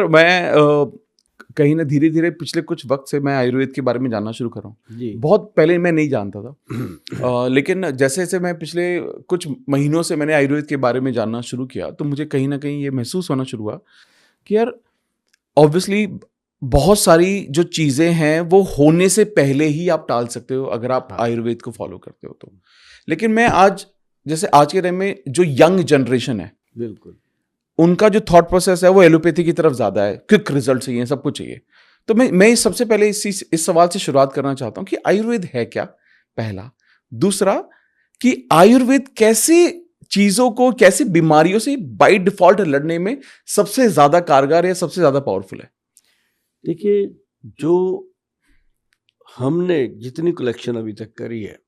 मैं कहीं ना धीरे-धीरे पिछले कुछ वक़्त से मैं आयुर्वेद के बारे में जानना शुरू कर रहा हूँ। जी। बहुत पहले मैं नहीं जानता था। लेकिन जैसे-जैसे मैं पिछले कुछ महीनों से मैंने आयुर्वेद के बारे में जानना शुरू किया, तो मुझे कहीं न कहीं ये महसूस होना शुरू हुआ कि यार ऑब्वियसली बहुत सारी जो चीज़ें हैं, वो होने से पहले ही आप टाल सकते हो अगर आप हाँ। आयुर्वेद को फ़ॉलो करते हो तो। लेकिन मैं आज जैसे आज के टाइम में जो यंग जनरेशन है, बिल्कुल। उनका जो थॉट प्रोसेस है वो एलोपैथी की तरफ ज़्यादा है, क्विक रिजल्ट चाहिए, सब कुछ चाहिए। तो मैं सबसे पहले इस सवाल से शुरुआत करना चाहता हूँ कि आयुर्वेद है क्या? पहला। दूसरा कि आयुर्वेद कैसे चीज़ों को, कैसे बीमारियों से बाय डिफ़ॉल्ट लड़ने में सबसे ज़्यादा कारगर या सबसे ज़्यादा पावरफुल है? देखिए, जो हमने जितनी कलेक्शन अभी तक करी है,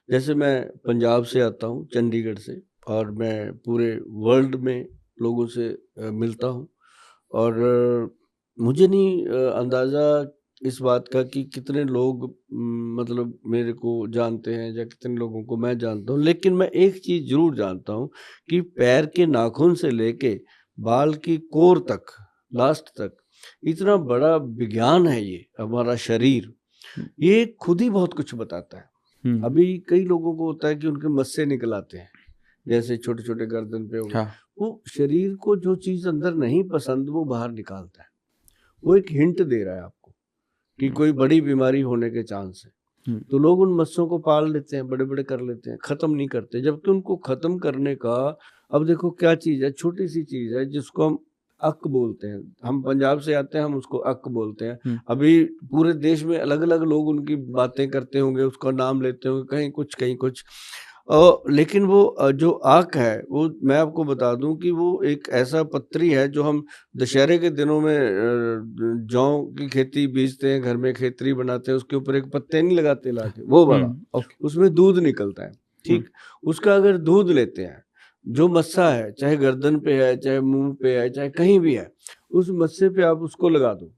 जैसे मैं पंजाब से आता हूँ, चंडीगढ़ से, और मैं पूरे वर्ल्ड में लोगों से मिलता हूँ, और मुझे नहीं अंदाज़ा इस बात का कि कितने लोग मतलब मेरे को जानते हैं या कितने लोगों को मैं जानता हूँ। लेकिन मैं एक चीज़ ज़रूर जानता हूँ कि पैर के नाखून से लेके बाल की कोर तक, लास्ट तक, इतना बड़ा विज्ञान है ये हमारा शरीर। हुँ, ये खुद ही बहुत कुछ बताता है। हुँ, अभी कई लोगों को होता है कि उनके मस्से निकल आते हैं, जैसे छोटे-छोटे गर्दन पे हो गए। हाँ, वो शरीर को जो चीज़ अंदर नहीं पसंद वो बाहर निकालता है। वो एक हिंट दे रहा है आपको कि हुँ, कोई बड़ी बीमारी होने के चांस है। हुँ, तो लोग उन मस्सों को पाल लेते हैं, बड़े-बड़े कर लेते हैं, ख़त्म नहीं करते। जबकि उनको ख़त्म करने का, अब देखो क्या चीज़ है, छोटी-सी चीज़ है जिसको हम अक बोलते हैं। हम पंजाब से आते हैं, हम उसको अक बोलते हैं। हुँ, अभी पूरे देश में अलग-अलग लोग उनकी बातें करते होंगे, उसका नाम लेते होंगे, कहीं कुछ, कहीं कुछ। लेकिन वो जो आक है, वो मैं आपको बता दूँ कि वो एक ऐसा पत्तरी है जो हम दशहरे के दिनों में जौ की खेती बीजते हैं, घर में खेतरी बनाते हैं, उसके ऊपर एक पत्ते नहीं लगाते लाके, वो वाला। हुँ, ओके, उसमें दूध निकलता है, हुँ, ठीक? उसका अगर दूध लेते हैं, जो मस्सा है, चाहे गर्दन पे है, चाहे मुँह पे है, चाहे कहीं भी है, उस मस्से पे आप उसको लगा दो,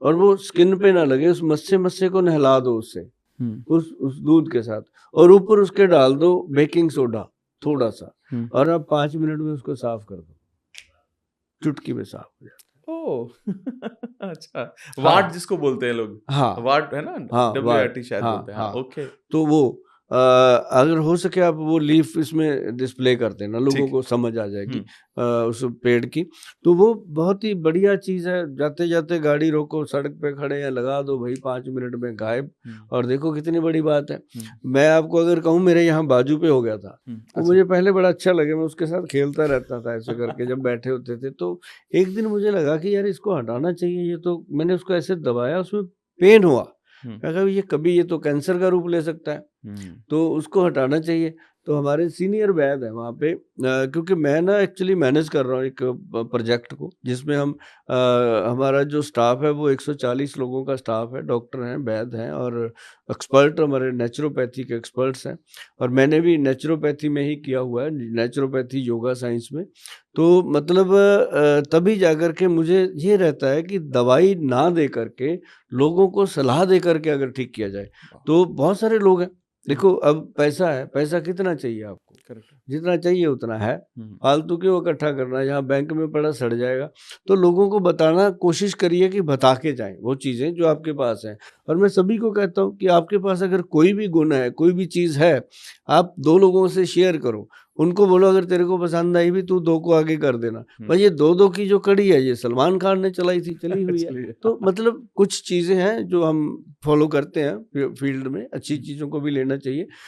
और वो स्किन पे ना लगे, उस मस्से को नहला दो उससे, हुँ, उस दूध के साथ, और ऊपर उसके डाल दो बेकिंग सोडा थोड़ा-सा, हुँ। और आप 5 मिनट में उसको साफ कर दो। चुटकी में साफ हो जाता ओह! अच्छा, है। हाँ, वाट जिसको बोलते हैं लोग, हाँ, वाट है ना? हाँ, वाट, WAT शायद हाँ, बोलते हैं, हाँ, हाँ। ओके, तो वो अगर हो सके आप वो लीफ इसमें डिस्प्ले कर देना, लोगों ठीक, को समझ आ जाएगी हुँ, उस पेड़ की। तो वो बहुत ही बढ़िया चीज़ है, जाते-जाते गाड़ी रोको, सड़क पे खड़े हैं, लगा दो भई, 5 मिनट में गायब, हुँ, और देखो कितनी बड़ी बात है। हुँ, मैं आपको अगर कहूँ, मेरे यहाँ बाजू पे हो गया था, तो अच्छा, मुझे पहले बड़ा अच्छा लगा, मैं उसके साथ खेलता रहता था ऐसे करके जब बैठे होते थे। तो एक दिन मुझे लगा कि यार इसको हटाना चाहिए, ये तो मैंने उसको ऐसे दबाया, उसमें पेन हुआ। हुँ, मैं कहा ये कभी, ये तो कैंसर का रूप ले सकता है, हुँ, तो उसको हटाना चाहिए। तो हमारे सीनियर वैद हैं वहाँ पे, क्योंकि मैं ना एक्चुअली मैनेज कर रहा हूँ एक प्रोजेक्ट को, जिसमें हम हमारा जो स्टाफ है वो 140 लोगों का स्टाफ है, डॉक्टर हैं, वैद हैं, और एक्सपर्ट हमारे नेचुरोपैथी के एक्सपर्ट्स हैं, और मैंने भी नेचुरोपैथी में ही किया हुआ है, नेचुरोपैथी योगा साइंस में। तो मतलब तभी जाकर के मुझे ये रहता है कि दवाई ना दे करके, लोगों को सलाह दे करके अगर ठीक किया जाए, वाह! तो बहुत सारे लोग हैं। हुँ, देखो, अब पैसा है, पैसा कितना चाहिए आपको? करेक्ट है, जितना चाहिए उतना है, हुँ, फालतू क्यों इकट्ठा करना है, जहाँ बैंक में पड़ा सड़ जाएगा। तो लोगों को बताना कोशिश करिए कि बता के जाएँ वो चीज़ें जो आपके पास हैं। और मैं सभी को कहता हूँ कि आपके पास अगर कोई भी गुण है, कोई भी चीज़ है, आप 2 लोगों से शेयर करो। उनको बोलो अगर तेरे को पसंद आई भी, तू 2 को आगे कर देना। हुँ, भाई ये 2-2 की जो कड़ी है, ये सलमान खान ने चलाई थी, चली हुई है। चलिए, तो मतलब कुछ चीज़ें हैं जो हम फॉलो करते हैं फील्ड में, अच्छी हुँ, चीज़ों को भी लेना चाहिए।